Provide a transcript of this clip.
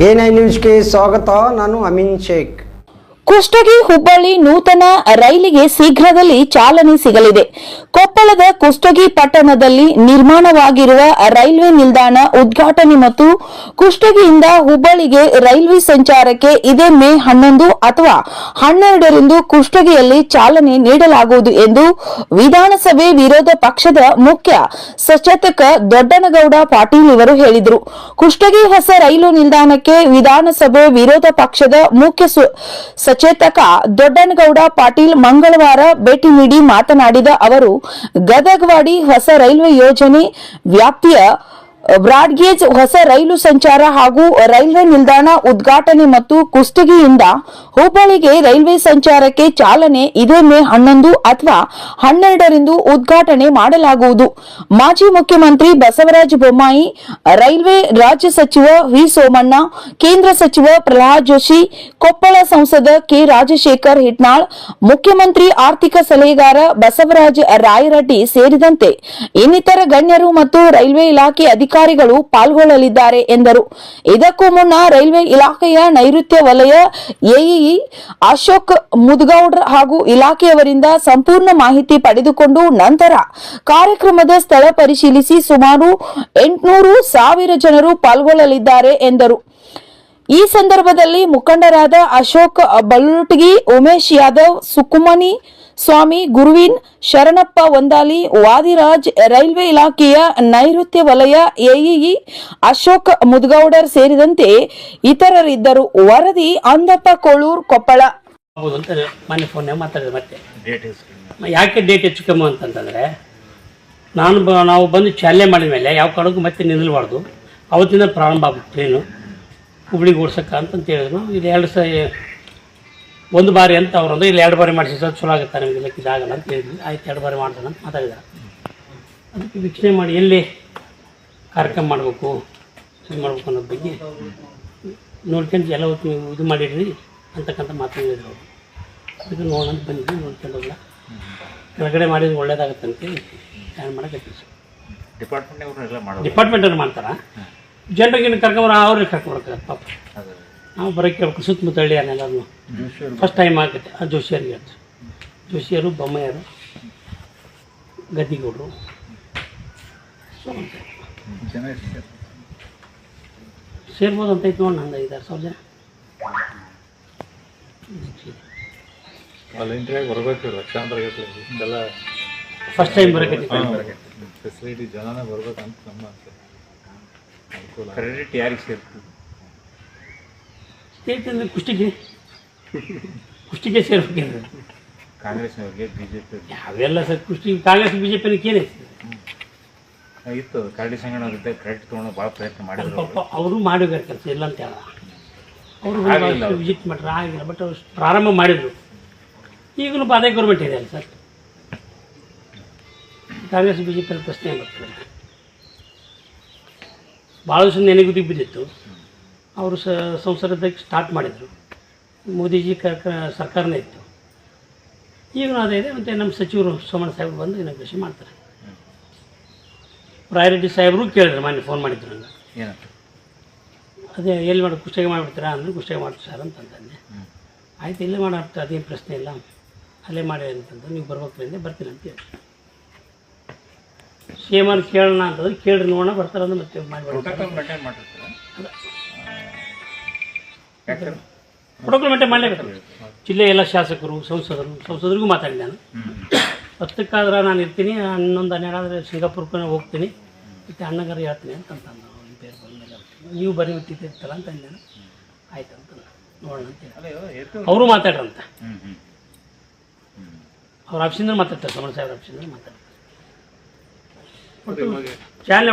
A9 ನ್ಯೂಸ್ಗೆ ಸ್ವಾಗತ. ನಾನು ಅಮೀನ್ ಶೇಖ್. ಕುಷ್ಟಗಿ ಹುಬ್ಬಳ್ಳಿ ನೂತನ ರೈಲಿಗೆ ಶೀಘ್ರದಲ್ಲಿ ಚಾಲನೆ ಸಿಗಲಿದೆ. ಕೊಪ್ಪಳದ ಕುಷ್ಟಗಿ ಪಟ್ಟಣದಲ್ಲಿ ನಿರ್ಮಾಣವಾಗಿರುವ ರೈಲ್ವೆ ನಿಲ್ದಾಣ ಉದ್ಘಾಟನೆ ಮತ್ತು ಕುಷ್ಟಗಿಯಿಂದ ಹುಬ್ಬಳ್ಳಿಗೆ ರೈಲ್ವೆ ಸಂಚಾರಕ್ಕೆ ಇದೇ ಮೇ 11 ಅಥವಾ 12ರಂದು ಕುಷ್ಟಗಿಯಲ್ಲಿ ಚಾಲನೆ ನೀಡಲಾಗುವುದು ಎಂದು ವಿಧಾನಸಭೆ ವಿರೋಧ ಪಕ್ಷದ ಮುಖ್ಯ ಸಚೇತಕ ದೊಡ್ಡನಗೌಡ ಪಾಟೀಲ್ ಇವರು ಹೇಳಿದರು. ಕುಷ್ಟಗಿ ಹೊಸ ರೈಲು ನಿಲ್ದಾಣಕ್ಕೆ ವಿಧಾನಸಭೆ ವಿರೋಧ ಪಕ್ಷದ ಮುಖ್ಯ ಸಚೇತಕ ದೊಡ್ಡನಗೌಡ ಪಾಟೀಲ್ ಮಂಗಳವಾರ ಭೇಟಿ ನೀಡಿ ಮಾತನಾಡಿದ ಅವರು, ಗದಗವಾಡಿ ಹೊಸ ರೈಲ್ವೆ ಯೋಜನೆ ವ್ಯಾಪ್ತಿಯ ಬ್ರಾಡ್ಗೇಜ್ ಹೊಸ ರೈಲು ಸಂಚಾರ ಹಾಗೂ ರೈಲ್ವೆ ನಿಲ್ದಾಣ ಉದ್ಘಾಟನೆ ಮತ್ತು ಕುಷ್ಟಗಿಯಿಂದ ಹುಬ್ಬಳ್ಳಿಗೆ ರೈಲ್ವೆ ಸಂಚಾರಕ್ಕೆ ಚಾಲನೆ ಇದೇ ಮೇ 11 ಅಥವಾ 12ರಂದು ಉದ್ಘಾಟನೆ ಮಾಡಲಾಗುವುದು. ಮಾಜಿ ಮುಖ್ಯಮಂತ್ರಿ ಬಸವರಾಜ ಬೊಮ್ಮಾಯಿ, ರೈಲ್ವೆ ರಾಜ್ಯ ಸಚಿವ ವಿ ಸೋಮಣ್ಣ, ಕೇಂದ್ರ ಸಚಿವ ಪ್ರಹ್ಲಾದ್ ಜೋಶಿ, ಕೊಪ್ಪಳ ಸಂಸದ ಕೆ ರಾಜಶೇಖರ್ ಹಿಟ್ನಾಳ್, ಮುಖ್ಯಮಂತ್ರಿ ಆರ್ಥಿಕ ಸಲಹೆಗಾರ ಬಸವರಾಜ ರಾಯರೆಡ್ಡಿ ಸೇರಿದಂತೆ ಇನ್ನಿತರ ಗಣ್ಯರು ಮತ್ತು ರೈಲ್ವೆ ಇಲಾಖೆ ಅಧಿಕಾರಿಗಳು ಪಾಲ್ಗೊಳ್ಳಲಿದ್ದಾರೆ ಎಂದರು. ಇದಕ್ಕೂ ಮುನ್ನ ರೈಲ್ವೆ ಇಲಾಖೆಯ ನೈಋತ್ಯ ವಲಯ ಎಇಇ ಅಶೋಕ್ ಮುದಗೌಡ್ರ ಹಾಗೂ ಇಲಾಖೆಯವರಿಂದ ಸಂಪೂರ್ಣ ಮಾಹಿತಿ ಪಡೆದುಕೊಂಡು ನಂತರ ಕಾರ್ಯಕ್ರಮದ ಸ್ಥಳ ಪರಿಶೀಲಿಸಿ ಸುಮಾರು 800,000 ಜನರು ಪಾಲ್ಗೊಳ್ಳಲಿದ್ದಾರೆ ಎಂದರು. ಈ ಸಂದರ್ಭದಲ್ಲಿ ಮುಖಂಡರಾದ ಅಶೋಕ್ ಬಲ್ಲುಟಗಿ, ಉಮೇಶ್ ಯಾದವ್, ಸುಕುಮನಿ ಸ್ವಾಮಿ, ಗುರುವಿನ್, ಶರಣಪ್ಪ ವಂದಾಲಿ, ವಾದಿರಾಜ್, ರೈಲ್ವೆ ಇಲಾಖೆಯ ನೈಋತ್ಯ ವಲಯ ಎಇಇ ಅಶೋಕ್ ಮುದಗೌಡರ್ ಸೇರಿದಂತೆ ಇತರರಿದ್ದರು. ವರದಿ ಅಂದಪ್ಪ ಕೋಳೂರ್, ಕೊಪ್ಪಳ. ಯಾಕೆ ಡೇಟ್ ಹೆಚ್ಚು ಕಮ್ಮಿ ಅಂತಂತಂದರೆ, ನಾವು ಬಂದು ಚಾಲನೆ ಮಾಡಿದ ಮೇಲೆ ಯಾವ ಕಾರಣಕ್ಕೂ ಮತ್ತೆ ನಿಲ್ಲಬಾರ್ದು. ಅವತ್ತಿಂದ ಪ್ರಾರಂಭ ಆಗ್ಬಿಟ್ಟು ಟ್ರೈನು ಹುಬ್ಳಿಗೆ ಓಡ್ಸಕ್ಕೆ ಅಂತಂತ ಹೇಳಿದ್ರು. ಇದು ಒಂದು ಬಾರಿ ಅಂತ ಅವ್ರೊಂದು ಇಲ್ಲಿ 2 ಬಾರಿ ಮಾಡಿಸಿ ಚಲೋ ಆಗುತ್ತೆ ನಮಗೆ, ಇದಾಗಲ್ಲ ಅಂತ ಹೇಳಿದ್ವಿ. ಆಯ್ತು, 2 ಬಾರಿ ಮಾಡ್ತಾನೆ ಅಂತ ಮಾತಾಡಿದ್ದಾರೆ. ಅದಕ್ಕೆ ವೀಕ್ಷಣೆ ಮಾಡಿ ಎಲ್ಲಿ ಕಾರ್ಯಕ್ರಮ ಮಾಡಬೇಕು, ಇದು ಮಾಡ್ಬೇಕು ಅನ್ನೋದ್ರ ಬಗ್ಗೆ ನೋಡ್ಕೊಂಡು ಎಲ್ಲ ಇದು ಮಾಡಿಡ್ರಿ ಅಂತಕ್ಕಂಥ ಮಾತು ಹೇಳಿದ್ರು ಅವರು. ಅದಕ್ಕೆ ನೋಡೋಣ ಅಂತ ಬಂದಿದ್ವಿ, ನೋಡ್ಕೊಂಡೋಲ್ಲ ಕೆಳಗಡೆ ಮಾಡಿದ್ರೆ ಒಳ್ಳೇದಾಗತ್ತೆ ಅಂತೇಳಿ ಪ್ಲ್ಯಾನ್ ಮಾಡೋಕೆ ಡಿಪಾರ್ಟ್ಮೆಂಟವ್ರು ಮಾಡ್ತಾರೆ. ಜನರಿಗೆ ಕರ್ಕೊಂಬರ ಅವ್ರಿಗೆ ಕರ್ಕೊಂಬರಕ್ಕೆ ಪಾಪ ನಾವು ಬರೋಕ್ಕೆ ಕೇಳ್ಬೇಕು. ಸುತ್ತಮುತ್ತ ಹಳ್ಳಿಯನ್ನೆಲ್ಲರೂ ಫಸ್ಟ್ ಟೈಮ್ ಆಗುತ್ತೆ. ಆ ಜೋಶಿಯರಿಗೆ ಹೇಳ್ತಾರೆ, ಜೋಶಿಯರು, ಬೊಮ್ಮೆಯರು, ಗದ್ದಿಗೌಡರು ಸೇರ್ಬೋದು ಅಂತ ಇತ್ತು ನೋಡಿ. ನಂದು 5,000 ಜನ ಫಸ್ಟ್ ಟೈಮ್ ಬರೋಕ್ಕೆ ಫೆಸಿಲಿಟಿ ಜನನೇ ಬರ್ಬೇಕಂತ ನಮ್ಮ ಕ್ರೆಡಿಟ್ ಯಾರಿಗೆ ಸೇರ್ತದೆ? ಸೇರ್ತಂದ್ರೆ ಕುಷ್ಟಿಗೆ ಸೇರ್ಬೇಕೇನು? ಕಾಂಗ್ರೆಸ್ನವ್ರಿಗೆ, ಬಿಜೆಪಿ ಅವೆಲ್ಲ ಸರ್ ಕುಷ್ಟಿ ಕಾಂಗ್ರೆಸ್ ಬಿಜೆಪಿನ ಏನೈತಿ ಇತ್ತು. ಕರಡಿ ಸಂಗಣ್ಣವ್ರಿದ್ದ ಕ್ರೆಡಿಟ್ ತೊಗೊಂಡು ಭಾಳ ಪ್ರಯತ್ನ ಮಾಡಿದ್ರು. ಪಾಪ ಅವರು ಮಾಡಿದ್ದಾರೆ ಕೆಲಸ, ಇಲ್ಲ ಅಂತ ಹೇಳ. ಅವರು ವಿಸಿಟ್ ಮಾಡ್ರೆ ಆಗಿಲ್ಲ, ಬಟ್ ಅವ್ರು ಪ್ರಾರಂಭ ಮಾಡಿದರು. ಈಗಲೂ ಅದೇ ಗೌರ್ಮೆಂಟ್ ಇದೆ ಅಲ್ಲ ಸರ್. ಕಾಂಗ್ರೆಸ್ ಬಿಜೆಪಿ ಪ್ರಶ್ನೆ ಬರ್ತದೆ. ಭಾಳ ದಿವಸ ನೆನೆಗುದಿಗೆ ಬಿದ್ದಿತ್ತು. ಅವರು ಸಂಸದಕ್ಕೆ ಸ್ಟಾರ್ಟ್ ಮಾಡಿದರು. ಮೋದಿಜಿ ಸರ್ಕಾರನೇ ಇತ್ತು. ಈಗಲೂ ಅದೇ ಇದೆ. ಮತ್ತು ನಮ್ಮ ಸಚಿವರು ಸೋಮಣ್ಣ ಸಾಹೇಬರು ಬಂದು ಇನಾಗ್ರೇಷನ್ ಮಾಡ್ತಾರೆ. ರಾಯರೆಡ್ಡಿ ಸಾಹೇಬರು ಕೇಳಿದ್ರು, ಮೊನ್ನೆ ಫೋನ್ ಮಾಡಿದ್ರು ನನಗೆ. ಏನಂತ? ಅದೇ ಎಲ್ಲಿ ಮಾಡಿ ಕುಷ್ಟಗಿ ಮಾಡಿಬಿಡ್ತೀರಾ ಅಂದರೆ, ಕುಷ್ಟಗಿ ಮಾಡ್ತೀವಿ ಸರ್ ಅಂತಂದೆ. ಆಯ್ತು, ಇಲ್ಲೇ ಮಾಡಾಡ್ತು, ಅದೇನು ಪ್ರಶ್ನೆ ಇಲ್ಲ, ಅಲ್ಲೇ ಮಾಡಿ ಅಂತಂದ್ರೆ ನೀವು ಬರ್ಬೇಕ್ರಿಂದ ಬರ್ತೀನಿ ಅಂತ ಹೇಳಿ ಸೇಮಾರು ಕೇಳೋಣ ಅಂತಂದ್ರೆ ಕೇಳ್ರಿ ನೋಡೋಣ ಬರ್ತಾರಂದ್ರೆ ಮತ್ತೆ ಪ್ರೋಟೋಕಾಲ್ ಮೇಂಟೈನ್ ಮಾಡಲೇಬೇಕು. ಜಿಲ್ಲೆ ಎಲ್ಲ ಶಾಸಕರು, ಸಂಸದರಿಗೂ ಮಾತಾಡಿ ನಾನು 10ಕ್ಕಾದ್ರೆ ನಾನು ಇರ್ತೀನಿ, 11, 12 ಆದರೆ ಸಿಂಗಾಪುರ್ಗೆ ಹೋಗ್ತೀನಿ, ಮತ್ತು ಅಣ್ಣಗಾರ ಹೇಳ್ತೀನಿ ಅಂತಂದು ಬೇರೆ ಬಂದಮೇಲೆ ನೀವು ಬರೀ ಬಿಟ್ಟಿರ್ತಾರ ಅಂತ ಅಂದೆ. ಆಯ್ತು ಅಂತ ನೋಡೋಣ ಅಂತೇಳಿ ಅವರು ಮಾತಾಡ್ರಂತ. ಅವ್ರ ಆಫೀಸಿಂದ ಮಾತಾಡ್ತಾರೆ, ಸೋಮಣ್ಣ ಸಾಹೇಬ್ರ ಆಫೀಸಿಂದ ಮಾತಾಡ್ತಾರೆ. ಚಾಲನೆ